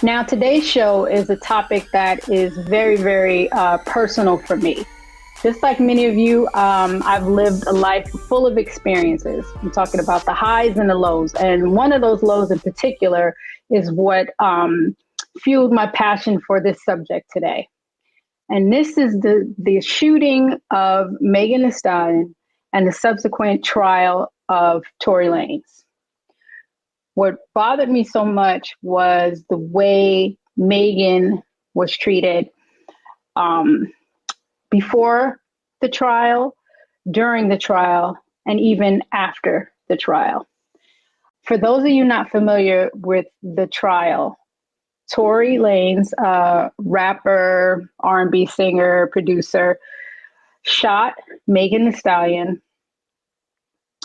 Now, today's show is a topic that is very, very personal for me. Just like many of you, I've lived a life full of experiences. I'm talking about the highs and the lows. And one of those lows in particular is what fueled my passion for this subject today. And this is the shooting of Megan Thee Stallion and the subsequent trial of Tory Lanez. What bothered me so much was the way Megan was treated before the trial, during the trial, and even after the trial. For those of you not familiar with the trial, Tory Lanez, rapper, R&B singer, producer, shot Megan Thee Stallion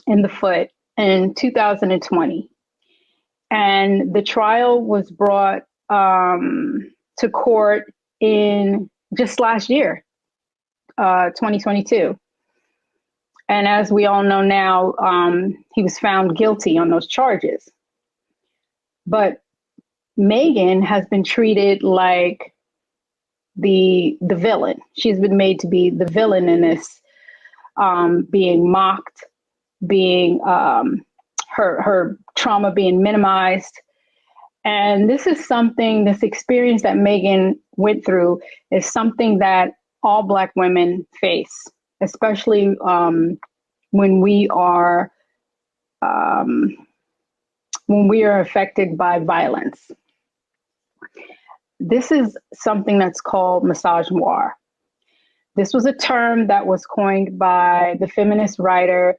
in the foot in 2020. And the trial was brought to court in just last year, 2022. And as we all know now, he was found guilty on those charges. But Megan has been treated like the villain. She's been made to be the villain in this, being mocked, being her trauma being minimized. And this experience that Megan went through is something that all Black women face, especially when we are affected by violence. This is something that's called misogynoir. This was a term that was coined by the feminist writer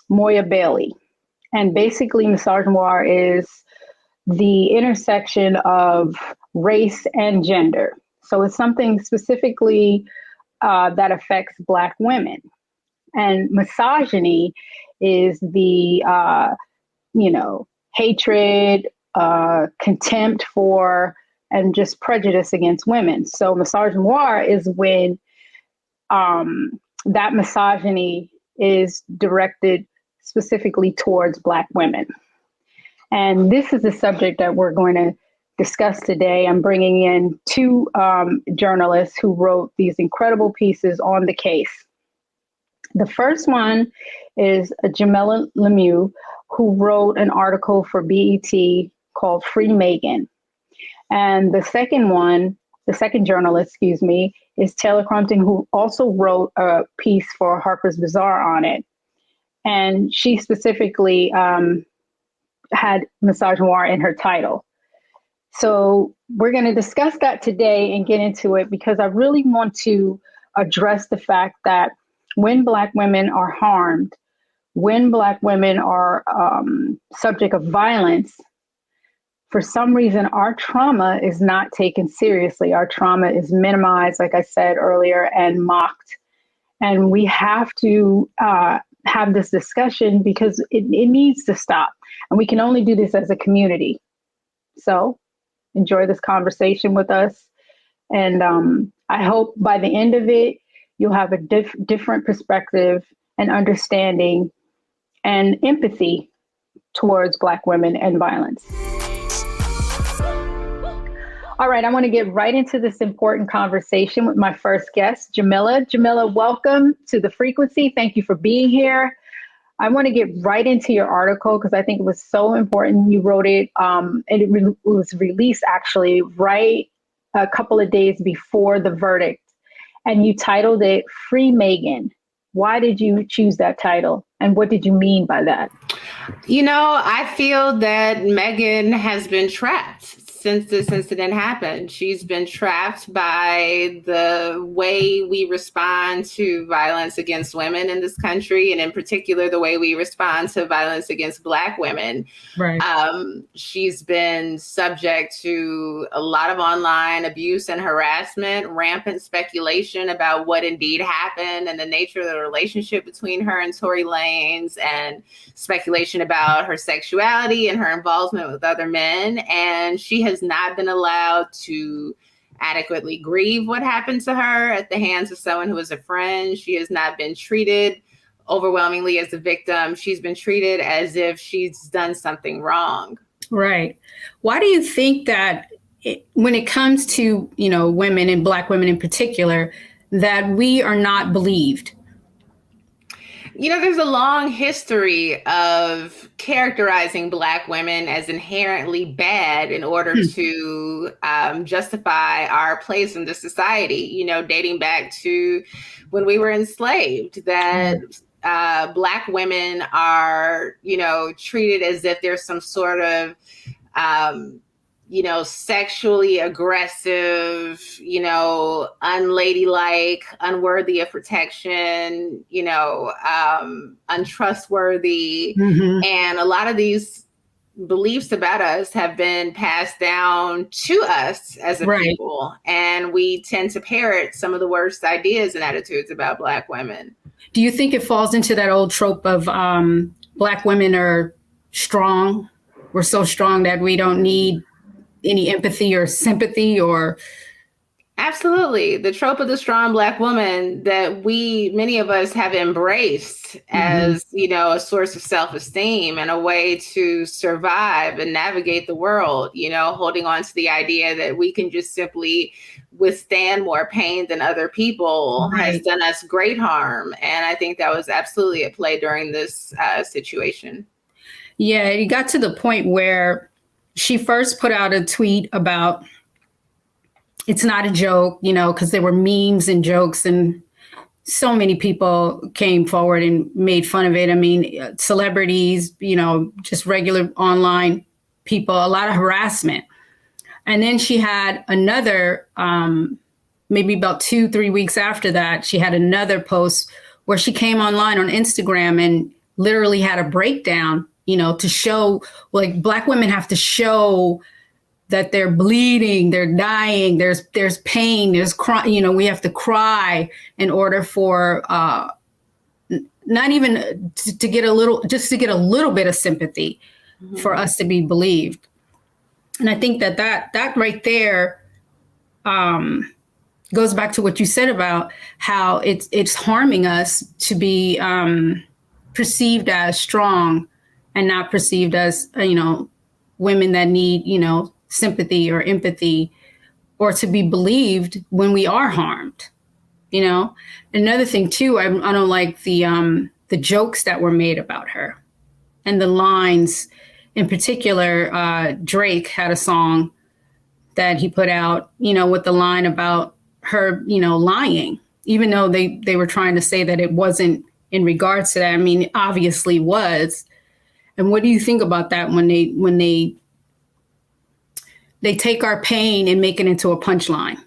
Moya Bailey. And basically, misogynoir is the intersection of race and gender. So it's something specifically that affects Black women. And misogyny is the, hatred, contempt for, and just prejudice against women. So misogynoir is when that misogyny is directed specifically towards Black women. And this is the subject that we're going to discuss today. I'm bringing in two journalists who wrote these incredible pieces on the case. The first one is Jamila Lemieux, who wrote an article for BET called Free Megan. And the second journalist, is Taylor Crumpton, who also wrote a piece for Harper's Bazaar on it. And she specifically had misogynoir in her title. So we're going to discuss that today and get into it because I really want to address the fact that when Black women are harmed, when Black women are subject of violence, for some reason, our trauma is not taken seriously. Our trauma is minimized, like I said earlier, and mocked. And we have to have this discussion because it needs to stop. And we can only do this as a community. So enjoy this conversation with us. And I hope by the end of it, you'll have a different perspective and understanding and empathy towards Black women and violence. All right, I want to get right into this important conversation with my first guest, Jamila. Jamila, welcome to The Frequency. Thank you for being here. I want to get right into your article because I think it was so important. You wrote it, and it was released actually right a couple of days before the verdict. And you titled it Free Megan. Why did you choose that title? And what did you mean by that? I feel that Megan has been trapped since this incident happened. She's been trapped by the way we respond to violence against women in this country, and in particular, the way we respond to violence against Black women. Right. She's been subject to a lot of online abuse and harassment, rampant speculation about what indeed happened and the nature of the relationship between her and Tory Lanez, and speculation about her sexuality and her involvement with other men. And she has not been allowed to adequately grieve what happened to her at the hands of someone who is a friend. She has not been treated overwhelmingly as a victim. She's been treated as if she's done something wrong. Right. Why do you think that when it comes to, women and Black women in particular, that we are not believed? There's a long history of characterizing Black women as inherently bad in order to justify our place in the society, dating back to when we were enslaved, that Black women are, treated as if there's some sort of sexually aggressive, unladylike, unworthy of protection, untrustworthy. Mm-hmm. And a lot of these beliefs about us have been passed down to us as a people. And we tend to parrot some of the worst ideas and attitudes about Black women. Do you think it falls into that old trope of Black women are strong? We're so strong that we don't need any empathy or sympathy or... Absolutely. The trope of the strong Black woman that many of us have embraced as, a source of self-esteem and a way to survive and navigate the world, holding on to the idea that we can just simply withstand more pain than other people has done us great harm. And I think that was absolutely at play during this situation. Yeah, it got to the point where she first put out a tweet about it's not a joke, because there were memes and jokes and so many people came forward and made fun of it. I mean, celebrities, just regular online people, a lot of harassment. And then she had another, maybe about 2-3 weeks after that, she had another post where she came online on Instagram and literally had a breakdown, to show, like, Black women have to show that they're bleeding, they're dying, there's pain, there's cry, we have to cry in order for not even to get a little bit of sympathy for us to be believed. And I think that right there goes back to what you said about how it's harming us to be perceived as strong and not perceived as, women that need, sympathy or empathy, or to be believed when we are harmed. Another thing too, I don't like the jokes that were made about her and the lines. In particular, Drake had a song that he put out, with the line about her, lying, even though they were trying to say that it wasn't in regards to that. I mean, it obviously was. And what do you think about that when they take our pain and make it into a punchline?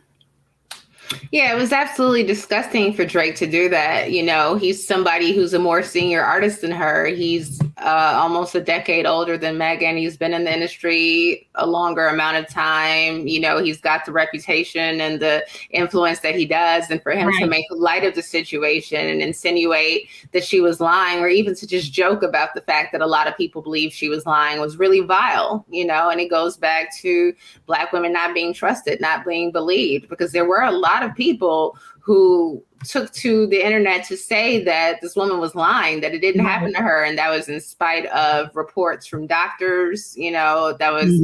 Yeah, it was absolutely disgusting for Drake to do that. He's somebody who's a more senior artist than her. He's almost a decade older than Megan. He's been in the industry a longer amount of time. He's got the reputation and the influence that he does. And for him to make light of the situation and insinuate that she was lying, or even to just joke about the fact that a lot of people believe she was lying, was really vile, and it goes back to Black women not being trusted, not being believed, because there were a lot of people who took to the internet to say that this woman was lying, that it didn't happen to her. And that was in spite of reports from doctors, that was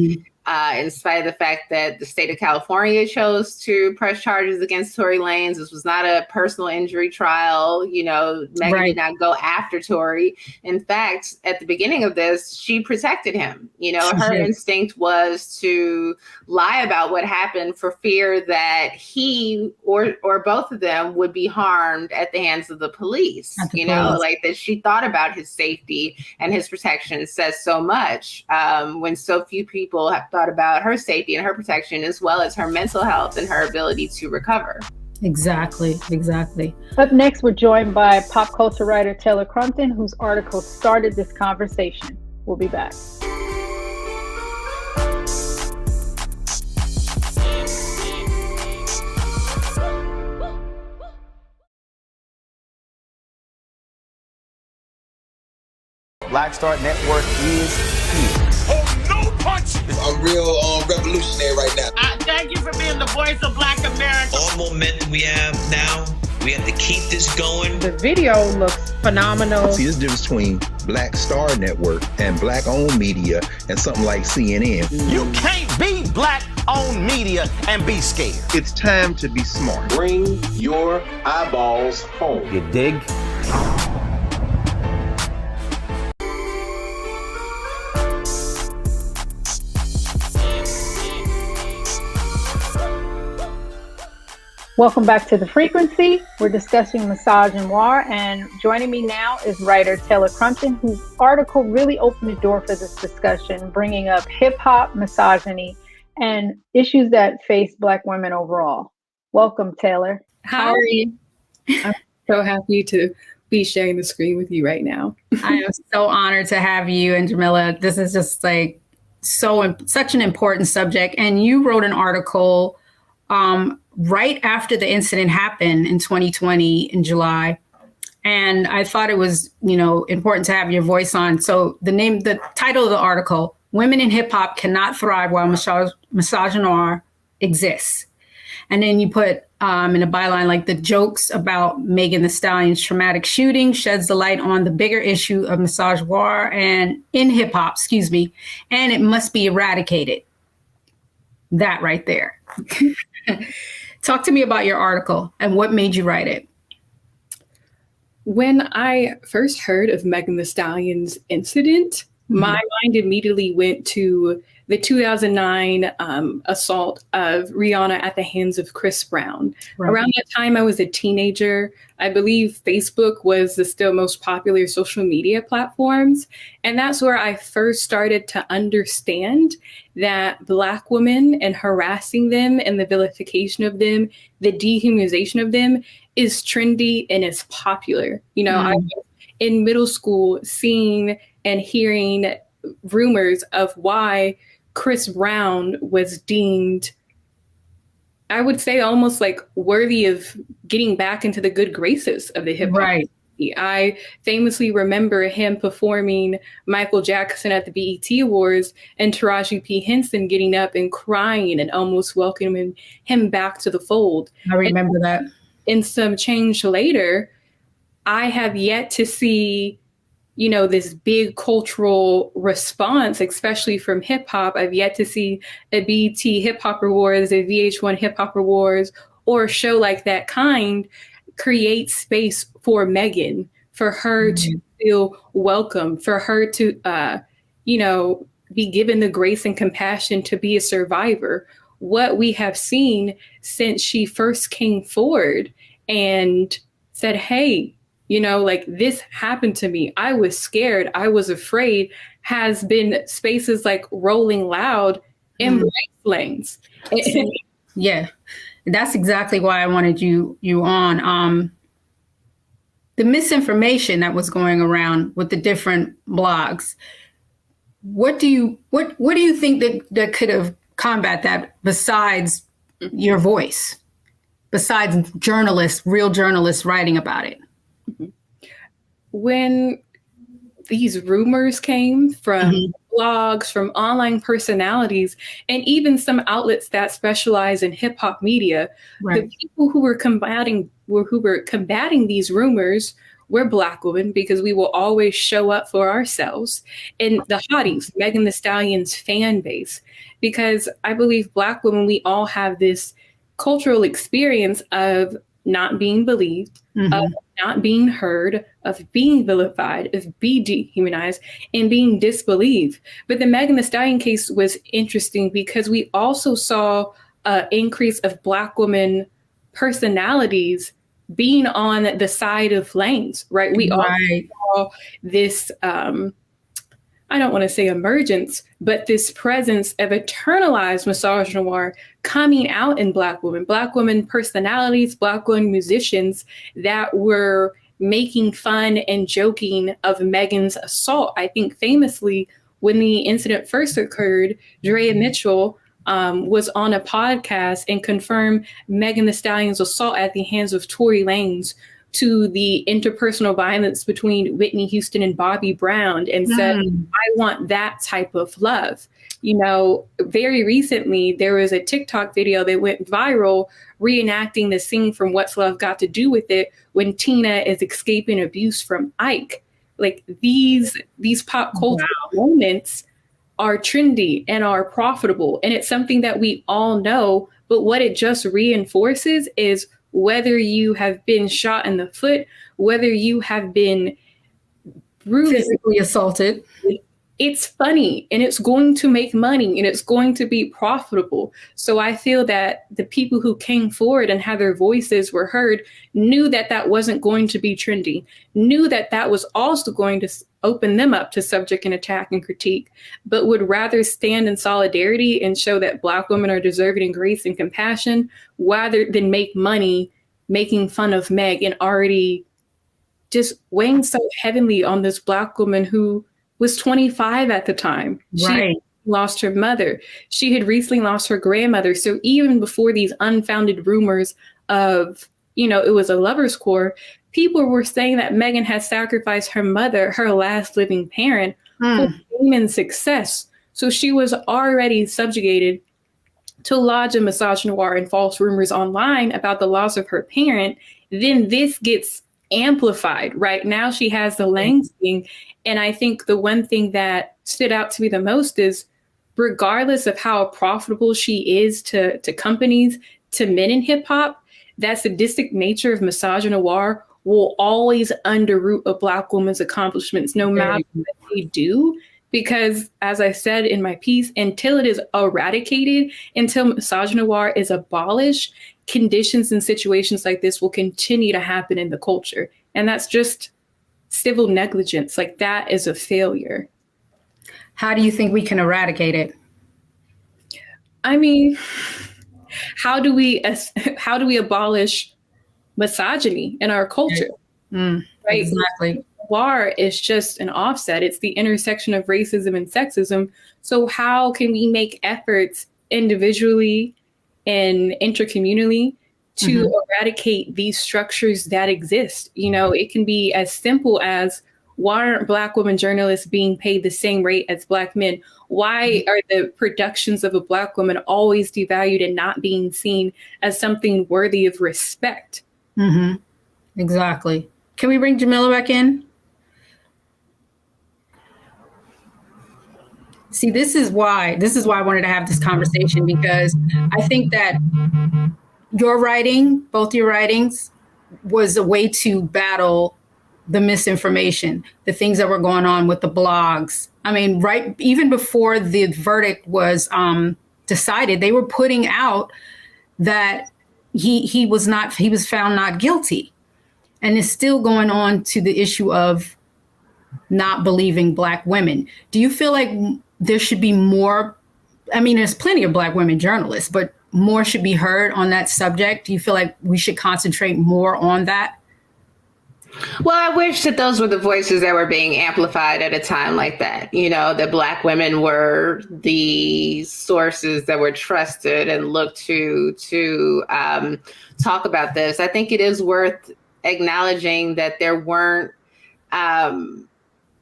in spite of the fact that the state of California chose to press charges against Tory Lanez. This was not a personal injury trial. Megan did not go after Tory. In fact, at the beginning of this, she protected him. Her instinct was to lie about what happened for fear that he or both of them would be harmed at the hands of the police. Like that she thought about his safety and his protection says so much when so few people have thought about her safety and her protection, as well as her mental health and her ability to recover. Exactly. Up next, we're joined by pop culture writer Taylor Crumpton, whose article started this conversation. We'll be back. Black Star Network is here. Oh, no punch! I'm real revolutionary right now. Thank you for being the voice of Black America. All momentum we have now We have to keep this going. The video looks phenomenal. See, there's a difference between Black Star Network and Black-owned media and something like CNN. You can't be Black-owned media and be scared. It's time to be smart. Bring your eyeballs home. You dig? Welcome back to The Frequency. We're discussing Misogynoir, and joining me now is writer Taylor Crumpton, whose article really opened the door for this discussion, bringing up hip-hop, misogyny, and issues that face Black women overall. Welcome, Taylor. How are you? I'm so happy to be sharing the screen with you right now. I am so honored to have you and Jamila. This is just like such an important subject. And you wrote an article right after the incident happened in 2020 in July. And I thought it was, important to have your voice on. So the title of the article, Women in Hip Hop Cannot Thrive While Misogynoir Exists. And then you put in a byline, like, the jokes about Megan Thee Stallion's traumatic shooting sheds the light on the bigger issue of misogynoir and in hip hop, and it must be eradicated. That right there. Talk to me about your article and what made you write it. When I first heard of Megan Thee Stallion's incident, my mind immediately went to the 2009 assault of Rihanna at the hands of Chris Brown. Right. Around that time, I was a teenager. I believe Facebook was the still most popular social media platforms. And that's where I first started to understand that Black women and harassing them and the vilification of them, the dehumanization of them is trendy and is popular. I was in middle school seeing and hearing rumors of why Chris Brown was deemed, I would say, almost like worthy of getting back into the good graces of the hip hop. Right. I famously remember him performing Michael Jackson at the BET Awards and Taraji P. Henson getting up and crying and almost welcoming him back to the fold. I remember that. In some change later, I have yet to see this big cultural response, especially from hip hop. I've yet to see a BET Hip Hop Awards, a VH1 Hip Hop Awards, or a show like that kind create space for Megan, for her to feel welcome, for her to, be given the grace and compassion to be a survivor. What we have seen since she first came forward and said, hey, this happened to me. I was scared. I was afraid, has been spaces like Rolling Loud and Bright Lanes. Yeah, that's exactly why I wanted you on. The misinformation that was going around with the different blogs. What do you think that could have combat that besides your voice, besides real journalists writing about it? When these rumors came from blogs, from online personalities, and even some outlets that specialize in hip hop media, the people who were combating these rumors were Black women, because we will always show up for ourselves, and the hotties, Megan Thee Stallion's fan base, because I believe Black women, we all have this cultural experience of not being believed, of not being heard, of being vilified, of being dehumanized, and being disbelieved. But the Megan Thee Stallion case was interesting because we also saw an increase of Black women personalities being on the side of Lanez, right? We also saw this, I don't want to say emergence, but this presence of internalized misogynoir coming out in Black women personalities, Black women musicians that were making fun and joking of Megan's assault. I think famously, when the incident first occurred, Drea Mitchell was on a podcast and confirmed Megan Thee Stallion's assault at the hands of Tory Lanez to the interpersonal violence between Whitney Houston and Bobby Brown and said, I want that type of love. You know, very recently, there was a TikTok video that went viral reenacting the scene from What's Love Got to Do with It when Tina is escaping abuse from Ike. Like these pop culture moments are trendy and are profitable. And it's something that we all know. But what it just reinforces is whether you have been shot in the foot, whether you have been physically assaulted, it's funny and it's going to make money and it's going to be profitable. So I feel that the people who came forward and had their voices were heard knew that that wasn't going to be trendy, knew that that was also going to open them up to subject and attack and critique, but would rather stand in solidarity and show that Black women are deserving of grace and compassion rather than make money making fun of Meg and already just weighing so heavily on this Black woman who was 25 at the time. She lost her mother. She had recently lost her grandmother. So even before these unfounded rumors of, you know, it was a lover's quarrel, people were saying that Megan had sacrificed her mother, her last living parent, for fame and success. So she was already subjugated to lodge a misogynoir and false rumors online about the loss of her parent. Then this gets amplified. Right now she has the Lanez thing. And I think the one thing that stood out to me the most is regardless of how profitable she is to companies, to men in hip hop, that sadistic nature of misogynoir will always underroot a Black woman's accomplishments, no matter what they do. Because as I said in my piece, until it is eradicated, until misogynoir is abolished, conditions and situations like this will continue to happen in the culture. And that's just civil negligence. Like that is a failure. How do you think we can eradicate it? I mean, how do we abolish misogyny in our culture? Right? Exactly. War is just an offset. It's the intersection of racism and sexism. So how can we make efforts individually and intercommunally to eradicate these structures that exist? You know, it can be as simple as, why aren't Black women journalists being paid the same rate as Black men? Why are the productions of a Black woman always devalued and not being seen as something worthy of respect? Exactly. Can we bring Jamila back in? See, this is why I wanted to have this conversation, because I think that your writing, both your writings, was a way to battle the misinformation, the things that were going on with the blogs. I mean, right, even before the verdict was decided, they were putting out that he was found not guilty. And it's still going on to the issue of not believing Black women. Do you feel like there should be more? I mean, there's plenty of Black women journalists, but more should be heard on that subject. Do you feel like we should concentrate more on that? Well, I wish that those were the voices that were being amplified at a time like that. You know, that Black women were the sources that were trusted and looked to talk about this. I think it is worth acknowledging that there weren't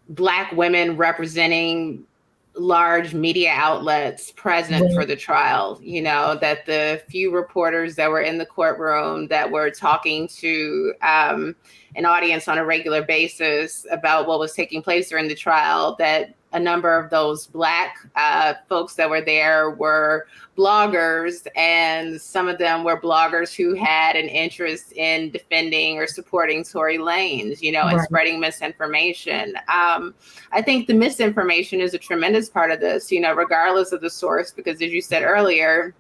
Black women representing large media outlets present for the trial. You know, that the few reporters that were in the courtroom that were talking to an audience on a regular basis about what was taking place during the trial, that a number of those Black folks that were there were bloggers, and some of them were bloggers who had an interest in defending or supporting Tory Lanez, you know, and spreading misinformation. I think the misinformation is a tremendous part of this, you know, regardless of the source, because as you said earlier,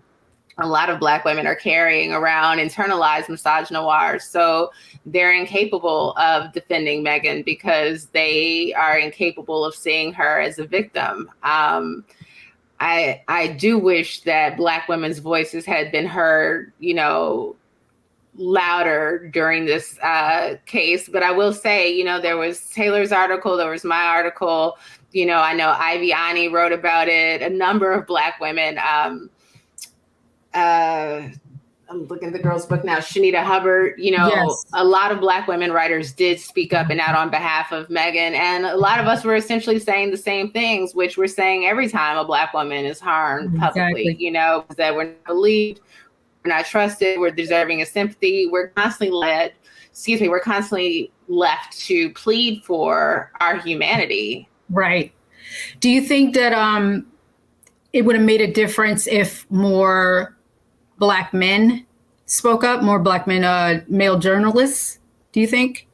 a lot of Black women are carrying around internalized misogynoir. So they're incapable of defending Megan because they are incapable of seeing her as a victim. I do wish that Black women's voices had been heard, you know, louder during this case. But I will say, you know, there was Taylor's article, there was my article, you know, I know Ivy Ani wrote about it, a number of Black women. I'm looking at the girl's book now, Shanita Hubbard, Yes. a lot of Black women writers did speak up and out on behalf of Megan. And a lot of us were essentially saying the same things, which we're saying every time a Black woman is harmed publicly, that we're not believed, we're not trusted, we're deserving of sympathy. We're constantly left to plead for our humanity. Right. Do you think that it would have made a difference if more Black men spoke up, more Black men, male journalists, do you think?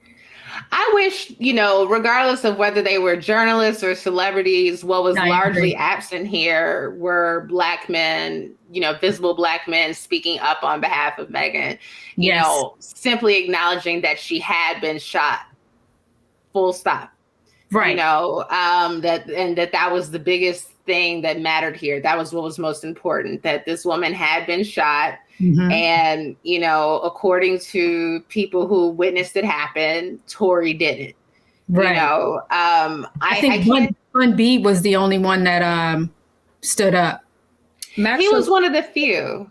I wish, regardless of whether they were journalists or celebrities, what was largely absent here were Black men, visible Black men speaking up on behalf of Megan, simply acknowledging that she had been shot, full stop. Right. That was the biggest thing that mattered here. That was what was most important, that this woman had been shot. Mm-hmm. And, according to people who witnessed it happen, Tory did it. Right. I think Bun B was the only one that stood up. He was one of the few.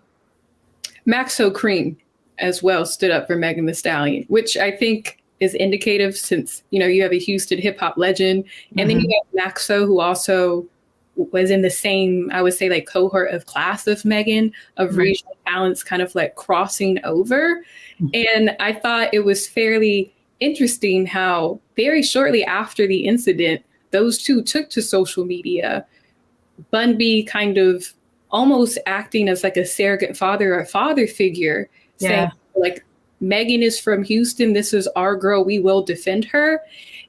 Maxo Cream as well stood up for Megan Thee Stallion, which I think is indicative since, you have a Houston hip hop legend. And then you have Maxo, who also was in the same, I would say, like cohort of class of Megan, of regional talents kind of like crossing over. And I thought it was fairly interesting how very shortly after the incident, those two took to social media, Bun B kind of almost acting as like a surrogate father or a father figure, saying like, Megan is from Houston. This is our girl. We will defend her.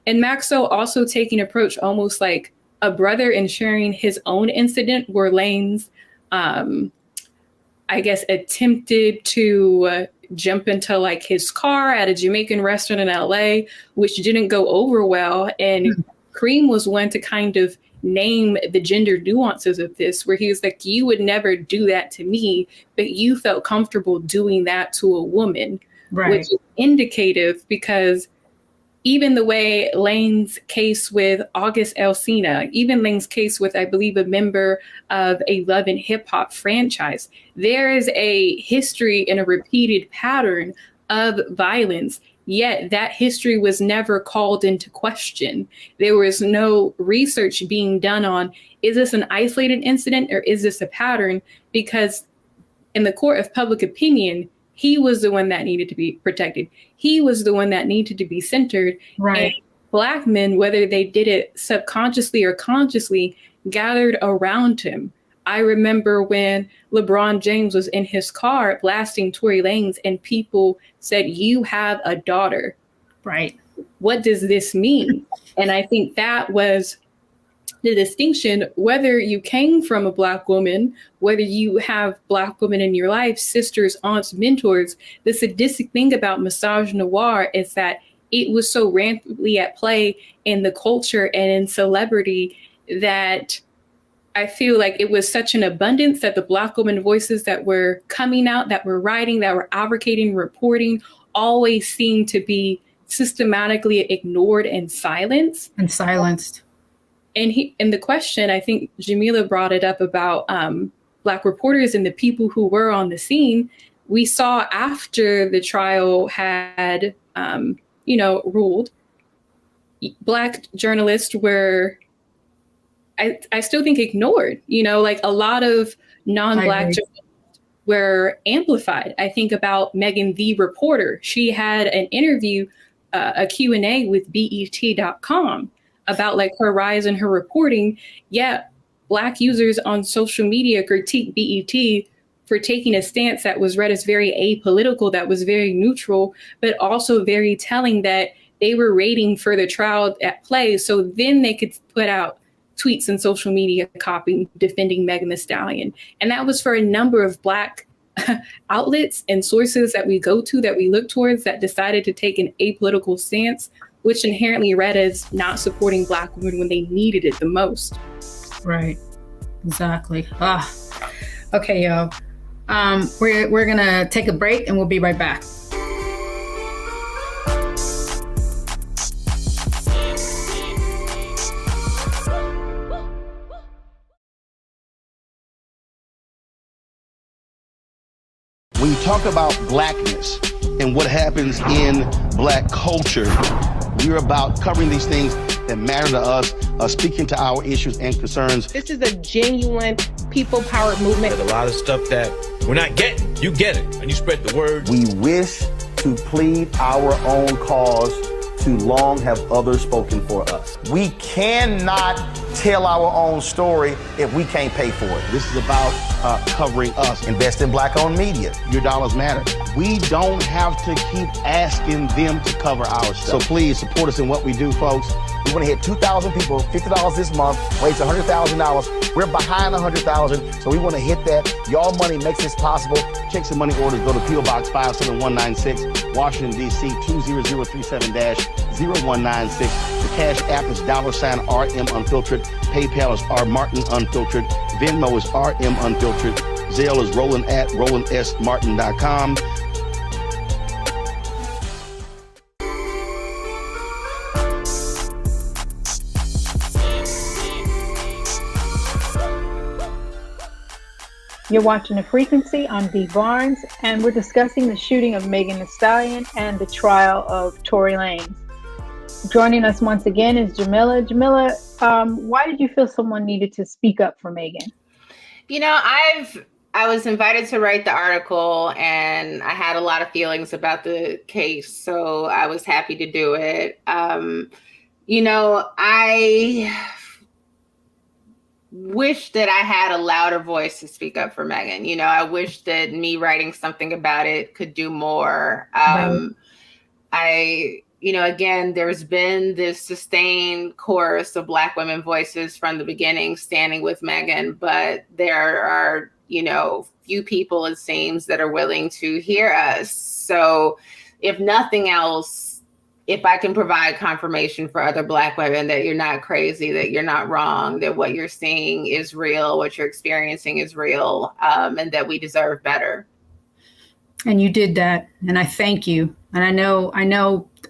And Maxo also taking approach almost like a brother and sharing his own incident where Lanez, I guess, attempted to jump into like his car at a Jamaican restaurant in LA, which didn't go over well. And Cream was one to kind of name the gender nuances of this, where he was like, you would never do that to me, but you felt comfortable doing that to a woman. Right. Which is indicative, because even the way Lane's case with August Alsina, even Lane's case with, I believe, a member of a Love and Hip Hop franchise, there is a history and a repeated pattern of violence, yet that history was never called into question. There was no research being done on, is this an isolated incident or is this a pattern? Because in the court of public opinion, he was the one that needed to be protected. He was the one that needed to be centered. Right. And Black men, whether they did it subconsciously or consciously, gathered around him. I remember when LeBron James was in his car blasting Tory Lanez and people said, you have a daughter. Right. What does this mean? And I think that was the distinction, whether you came from a Black woman, whether you have Black women in your life, sisters, aunts, mentors. The sadistic thing about Misogynoir is that it was so rampantly at play in the culture and in celebrity that I feel like it was such an abundance that the Black woman voices that were coming out, that were writing, that were advocating, reporting, always seemed to be systematically ignored and silenced. And the question, I think Jamila brought it up about Black reporters and the people who were on the scene. We saw after the trial had, ruled, Black journalists were, I still think, ignored. Like a lot of non-Black journalists were amplified. I think about Megan, the reporter. She had an interview, a Q&A with BET.com. about like her rise in her reporting, yet Black users on social media critique BET for taking a stance that was read as very apolitical, that was very neutral, but also very telling that they were waiting for the trial at play so then they could put out tweets and social media copy defending Megan Thee Stallion. And that was for a number of Black outlets and sources that we go to, that we look towards, that decided to take an apolitical stance, which inherently read as not supporting Black women when they needed it the most. Right. Exactly. Okay, y'all. We're gonna take a break and we'll be right back. We talk about blackness and what happens in black culture, we're about covering these things that matter to us, speaking to our issues and concerns. This is a genuine people-powered movement. There's a lot of stuff that we're not getting. You get it, and you spread the word. We wish to plead our own cause. Too long have others spoken for us. We cannot tell our own story if we can't pay for it. This is about covering us. Invest in black-owned media. Your dollars matter. We don't have to keep asking them to cover our stuff. So please support us in what we do, folks. We want to hit 2,000 people, $50 this month, raise $100,000. We're behind 100,000, so we want to hit that. Y'all money makes this possible. Checks and money orders go to P.O. Box 57196, Washington, D.C. 20037-0196. The Cash App is $RM Unfiltered. PayPal is R Martin Unfiltered. Venmo is RM Unfiltered. Zelle is Roland at RolandSMartin.com. You're watching The Frequency. I'm Dee Barnes, and we're discussing the shooting of Megan Thee Stallion and the trial of Tory Lanez. Joining us once again is Jamila. Jamila, why did you feel someone needed to speak up for Megan? You know, I was invited to write the article, and I had a lot of feelings about the case, so I was happy to do it. You know, I wish that I had a louder voice to speak up for Megan. You know, I wish that me writing something about it could do more. You know, again, there's been this sustained chorus of Black women voices from the beginning standing with Megan, but there are, you know, few people, it seems, that are willing to hear us. So if nothing else, if I can provide confirmation for other Black women that you're not crazy, that you're not wrong, that what you're seeing is real, what you're experiencing is real, and that we deserve better. And you did that, and I thank you. And I know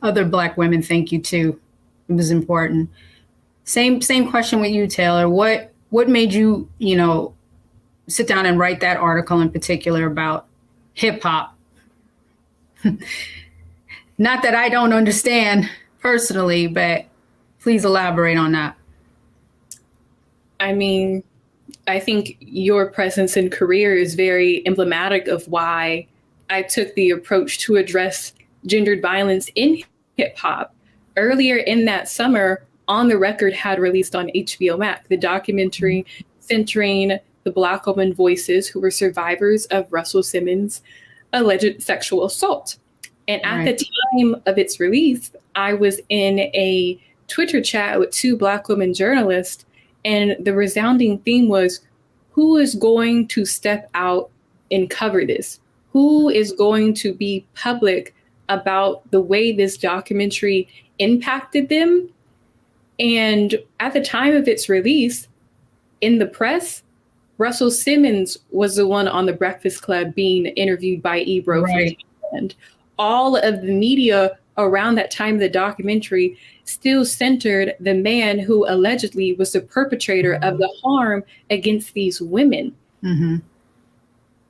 other Black women thank you too. It was important. Same question with you, Taylor. What made you, you know, sit down and write that article in particular about hip hop? Not that I don't understand personally, but please elaborate on that. I mean, I think your presence and career is very emblematic of why I took the approach to address gendered violence in hip hop. Earlier in that summer, On the Record had released on HBO Max the documentary centering the Black women voices who were survivors of Russell Simmons' alleged sexual assault. And at the time of its release, I was in a Twitter chat with two Black women journalists, and the resounding theme was, who is going to step out and cover this? Who is going to be public about the way this documentary impacted them? And at the time of its release, in the press, Russell Simmons was the one on the Breakfast Club being interviewed by Ebro. Right. And all of the media around that time of the documentary still centered the man who allegedly was the perpetrator of the harm against these women. Mm-hmm.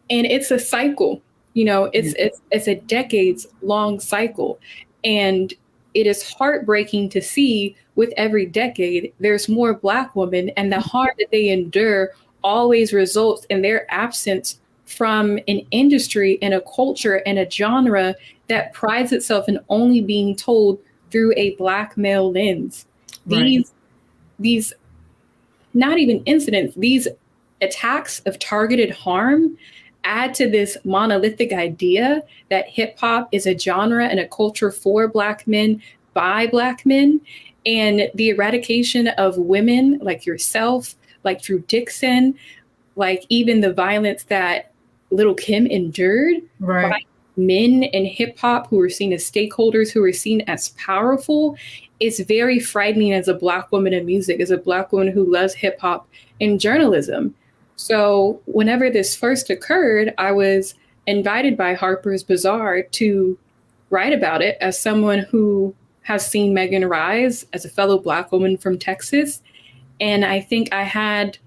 And it's a cycle, you know, it's a decades long cycle. And it is heartbreaking to see with every decade, there's more Black women, and the harm that they endure always results in their absence from an industry and a culture and a genre that prides itself in only being told through a Black male lens. Right. These not even incidents, these attacks of targeted harm add to this monolithic idea that hip hop is a genre and a culture for Black men by Black men. And the eradication of women like yourself, like Drew Dixon, like even the violence that Lil' Kim endured by men in hip hop who were seen as stakeholders, who were seen as powerful, is very frightening as a Black woman in music, as a Black woman who loves hip hop and journalism. So whenever this first occurred, I was invited by Harper's Bazaar to write about it as someone who has seen Megan rise as a fellow Black woman from Texas. And I think I had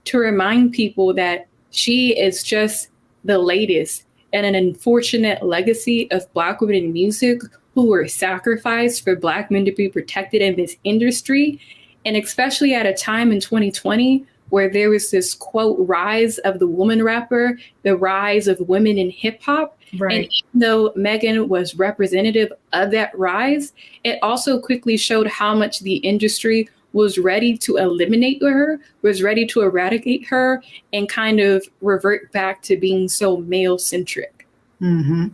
to remind people that she is just the latest and an unfortunate legacy of Black women in music who were sacrificed for Black men to be protected in this industry. And especially at a time in 2020 where there was this, quote, rise of the woman rapper, the rise of women in hip hop. Right. And even though Megan was representative of that rise, it also quickly showed how much the industry was ready to eliminate her, was ready to eradicate her, and kind of revert back to being so male-centric. Mm-hmm.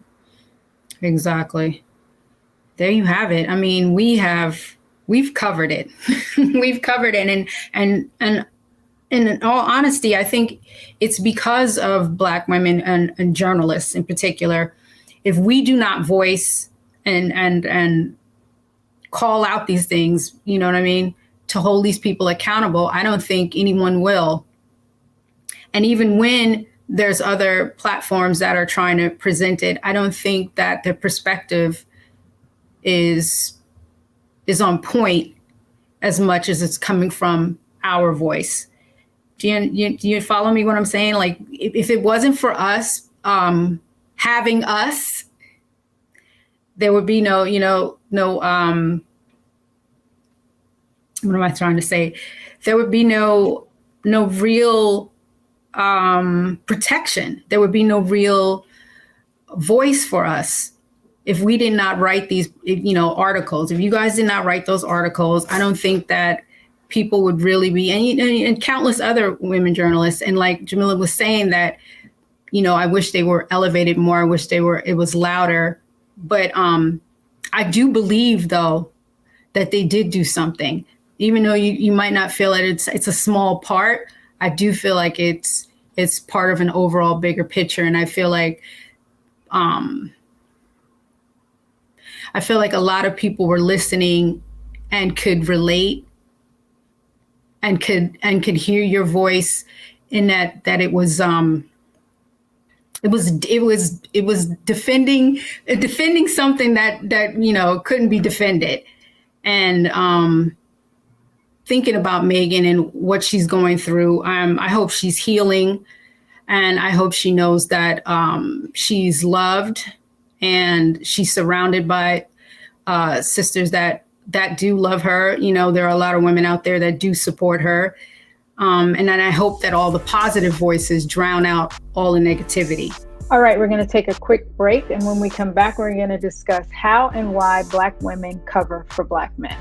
Exactly. There you have it. I mean, we've covered it. We've covered it. And in all honesty, I think it's because of Black women and journalists in particular. If we do not voice and call out these things, you know what I mean, to hold these people accountable, I don't think anyone will. And even when there's other platforms that are trying to present it, I don't think that the perspective is on point as much as it's coming from our voice. Do you follow me what I'm saying? Like, if it wasn't for us having us, there would be no, what am I trying to say? There would be no real protection. There would be no real voice for us if we did not write these, articles. If you guys did not write those articles, I don't think that people would really be, and countless other women journalists. And like Jamila was saying that, I wish they were elevated more. I wish it was louder. But I do believe, though, that they did do something. Even though you might not feel it, it's a small part. I do feel like it's part of an overall bigger picture. And I feel like a lot of people were listening and could relate and could hear your voice in that it was defending something that couldn't be defended. And thinking about Megan and what she's going through, I hope she's healing, and I hope she knows that she's loved and she's surrounded by sisters that do love her. There are a lot of women out there that do support her. And then I hope that all the positive voices drown out all the negativity. All right, we're going to take a quick break. And when we come back, we're going to discuss how and why Black women cover for Black men.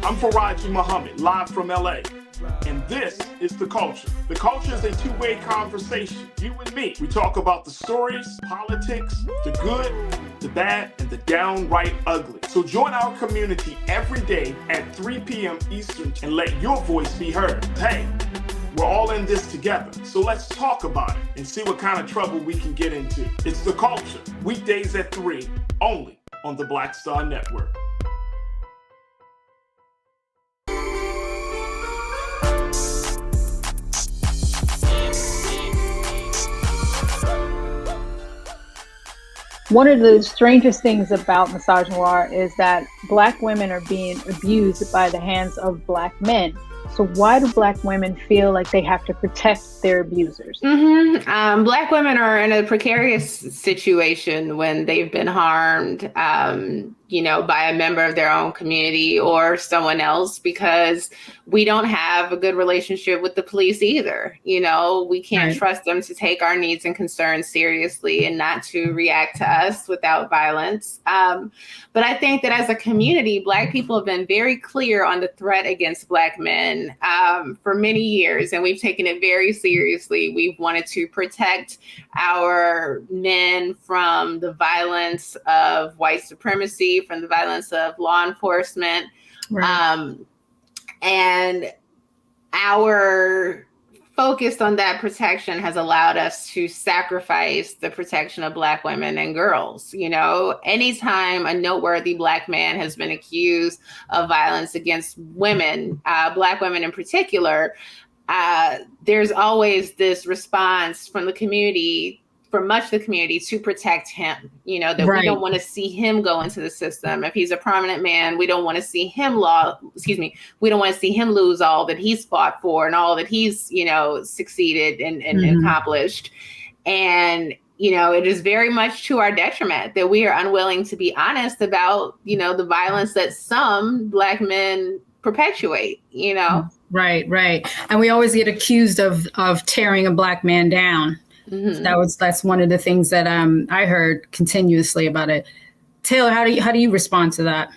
I'm Faraji Muhammad, live from LA. And this is The Culture. The Culture is a two-way conversation. You and me. We talk about the stories, politics, the good, the bad, and the downright ugly. So join our community every day at 3 p.m. Eastern and let your voice be heard. Hey, we're all in this together. So let's talk about it and see what kind of trouble we can get into. It's The Culture, weekdays at 3, only on the Black Star Network. One of the strangest things about Misogynoir is that Black women are being abused by the hands of Black men. So why do Black women feel like they have to protect their abusers? Black women are in a precarious situation when they've been harmed, by a member of their own community or someone else, because we don't have a good relationship with the police either. We can't trust them to take our needs and concerns seriously and not to react to us without violence. But I think that as a community, Black people have been very clear on the threat against Black men for many years, and we've taken it very seriously. We've wanted to protect our men from the violence of white supremacy, from the violence of law enforcement. And our focus on that protection has allowed us to sacrifice the protection of Black women and girls. Anytime a noteworthy Black man has been accused of violence against women, Black women in particular, there's always this response from the community for much of the community to protect him, you know, that we don't want to see him go into the system. If he's a prominent man, we don't want to see him we don't want to see him lose all that he's fought for and all that he's, you know, succeeded and accomplished. And, you know, it is very much to our detriment that we are unwilling to be honest about, you know, the violence that some Black men perpetuate, you know? Right. And we always get accused of tearing a Black man down. So that's one of the things that I heard continuously about it. Taylor, how do you respond to that?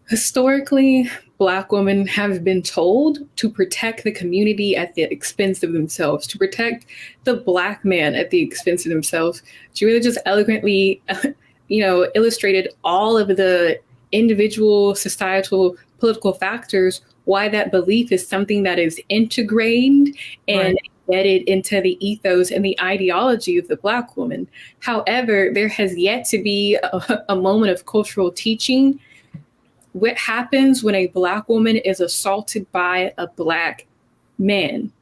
Historically, Black women have been told to protect the community at the expense of themselves, to protect the Black man at the expense of themselves. She really just eloquently, you know, illustrated all of the individual, societal, political factors, why that belief is something that is integrated and embedded into the ethos and the ideology of the Black woman. However, there has yet to be a moment of cultural teaching. What happens when a Black woman is assaulted by a Black man?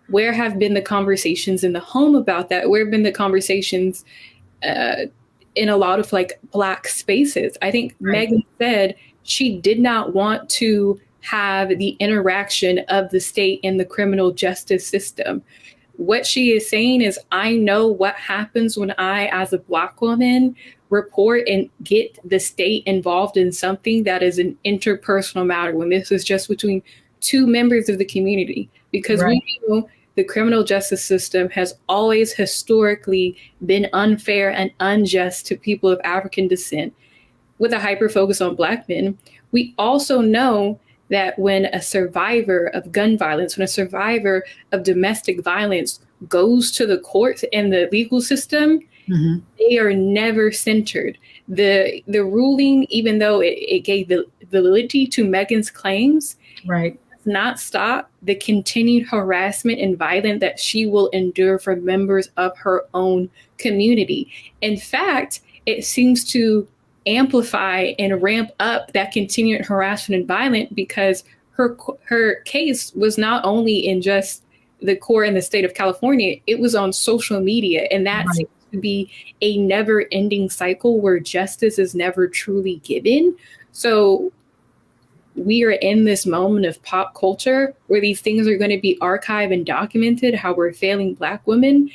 Where have been the conversations in the home about that? Where have been the conversations in a lot of like Black spaces? I think Megan said she did not want to have the interaction of the state and the criminal justice system. What she is saying is, I know what happens when I, as a Black woman, report and get the state involved in something that is an interpersonal matter, when this is just between two members of the community. Because we know the criminal justice system has always historically been unfair and unjust to people of African descent, with a hyper focus on Black men. We also know that when a survivor of gun violence, when a survivor of domestic violence goes to the courts and the legal system, they are never centered. The ruling, even though it gave validity to Megan's claims, does not stop the continued harassment and violence that she will endure from members of her own community. In fact, it seems to amplify and ramp up that continued harassment and violence, because her case was not only in just the court in the state of California, it was on social media. And that seems to be a never ending cycle where justice is never truly given. So we are in this moment of pop culture where these things are going to be archived and documented, how we're failing Black women.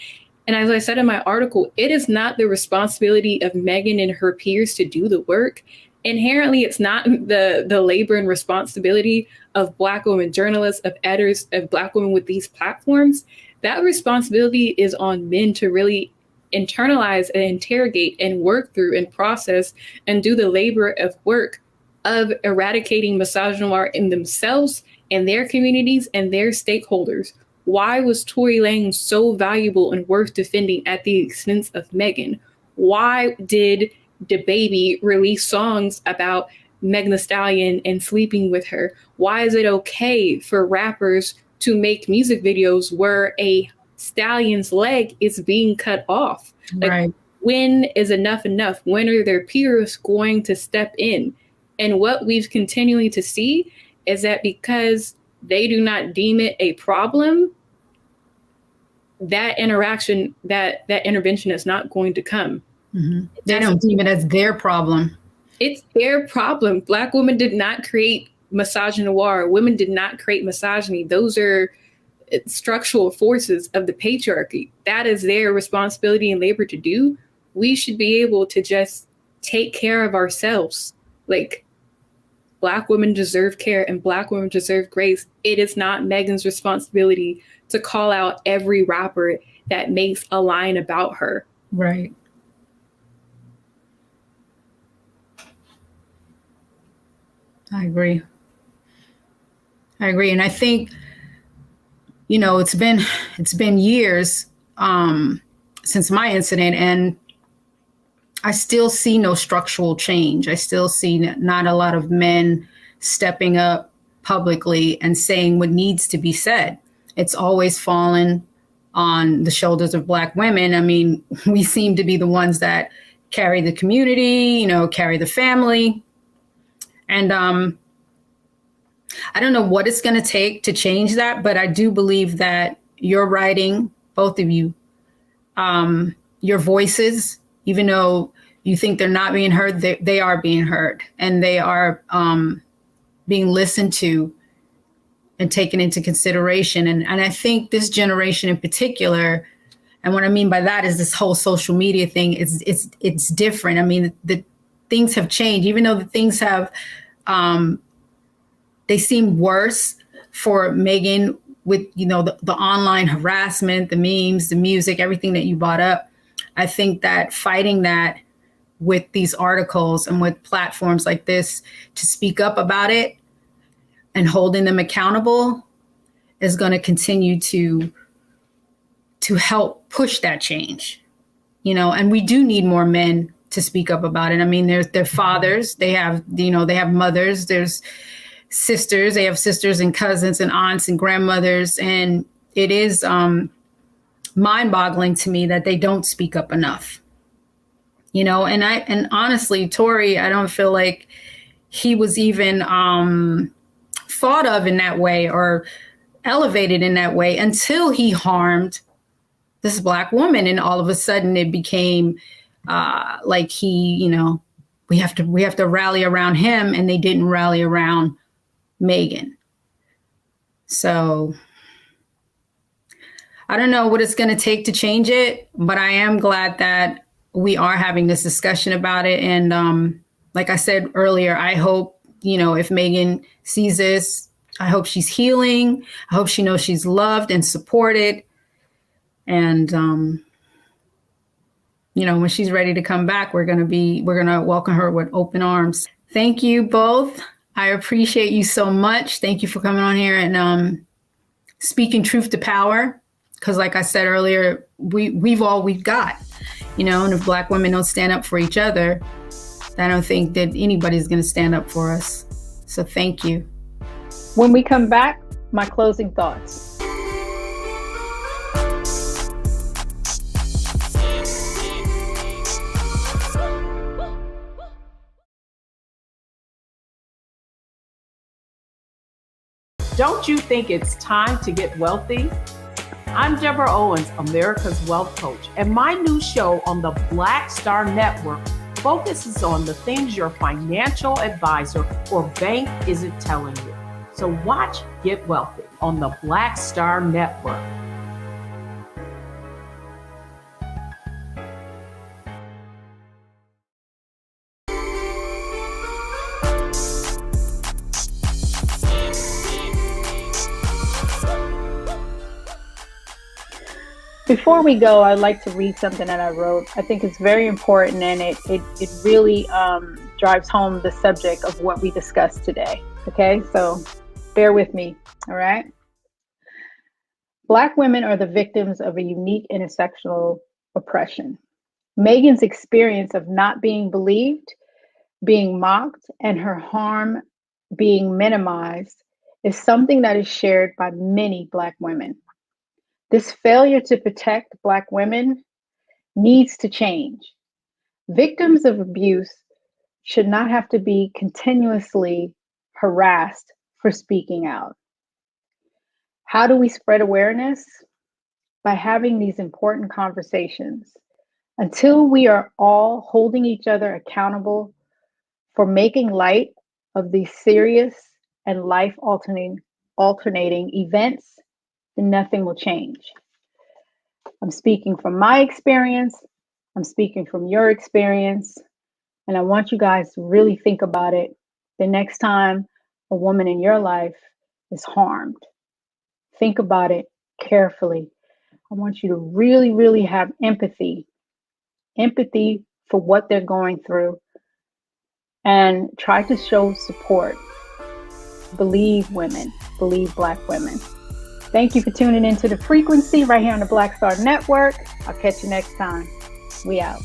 And as I said in my article, it is not the responsibility of Megan and her peers to do the work. Inherently, it's not the labor and responsibility of Black women journalists, of editors, of Black women with these platforms. That responsibility is on men to really internalize and interrogate and work through and process and do the labor of work of eradicating misogynoir in themselves and their communities and their stakeholders. Why was Tory Lanez so valuable and worth defending at the expense of Megan? Why did DaBaby release songs about Megan Thee Stallion and sleeping with her? Why is it okay for rappers to make music videos where a stallion's leg is being cut off? Like, when is enough enough? When are their peers going to step in? And what we've continually to see is that because they do not deem it a problem, that interaction, that intervention is not going to come. They don't deem it as their problem. It's their problem. Black women did not create misogynoir. Women did not create misogyny. Those are structural forces of the patriarchy. That is their responsibility and labor to do. We should be able to just take care of ourselves. Like, Black women deserve care and Black women deserve grace. It is not Megan's responsibility to call out every rapper that makes a line about her. Right. I agree. And I think, you know, it's been years since my incident, and I still see no structural change. I still see not a lot of men stepping up publicly and saying what needs to be said. It's always fallen on the shoulders of Black women. I mean, we seem to be the ones that carry the community, you know, carry the family. And I don't know what it's going to take to change that, but I do believe that your writing both of you, your voices, even though you think they're not being heard, they are being heard, and they are being listened to and taken into consideration. And I think this generation in particular, and what I mean by that is this whole social media thing, it's different. I mean, the things have changed, even though the things have, they seem worse for Megan with, the online harassment, the memes, the music, everything that you brought up. I think that fighting that with these articles and with platforms like this to speak up about it and holding them accountable is going to continue to help push that change, and we do need more men to speak up about it. I mean, they're fathers, they have mothers, there's sisters, they have sisters and cousins and aunts and grandmothers. And it is mind-boggling to me that they don't speak up enough, and honestly, Tory, I don't feel like he was even thought of in that way or elevated in that way until he harmed this Black woman. And all of a sudden it became like he, we have to rally around him, and they didn't rally around Megan. So I don't know what it's going to take to change it, but I am glad that we are having this discussion about it. And like I said earlier, I hope, if Megan sees this, I hope she's healing. I hope she knows she's loved and supported. And, when she's ready to come back, we're going to welcome her with open arms. Thank you both. I appreciate you so much. Thank you for coming on here and speaking truth to power. Because like I said earlier, we've all we've got, and if Black women don't stand up for each other, I don't think that anybody's going to stand up for us. So thank you. When we come back, my closing thoughts. Don't you think it's time to get wealthy? I'm Deborah Owens, America's Wealth Coach, and my new show on the Black Star Network focuses on the things your financial advisor or bank isn't telling you. So watch Get Wealthy on the Black Star Network. Before we go, I'd like to read something that I wrote. I think it's very important, and it really drives home the subject of what we discussed today. Okay, so bear with me, all right? Black women are the victims of a unique intersectional oppression. Megan's experience of not being believed, being mocked, and her harm being minimized is something that is shared by many Black women. This failure to protect Black women needs to change. Victims of abuse should not have to be continuously harassed for speaking out. How do we spread awareness? By having these important conversations. Until we are all holding each other accountable for making light of these serious and life-alternating events, then nothing will change. I'm speaking from my experience. I'm speaking from your experience. And I want you guys to really think about it the next time a woman in your life is harmed. Think about it carefully. I want you to really, really have empathy for what they're going through, and try to show support. Believe women, believe Black women. Thank you for tuning into The Frequency right here on the Black Star Network. I'll catch you next time. We out.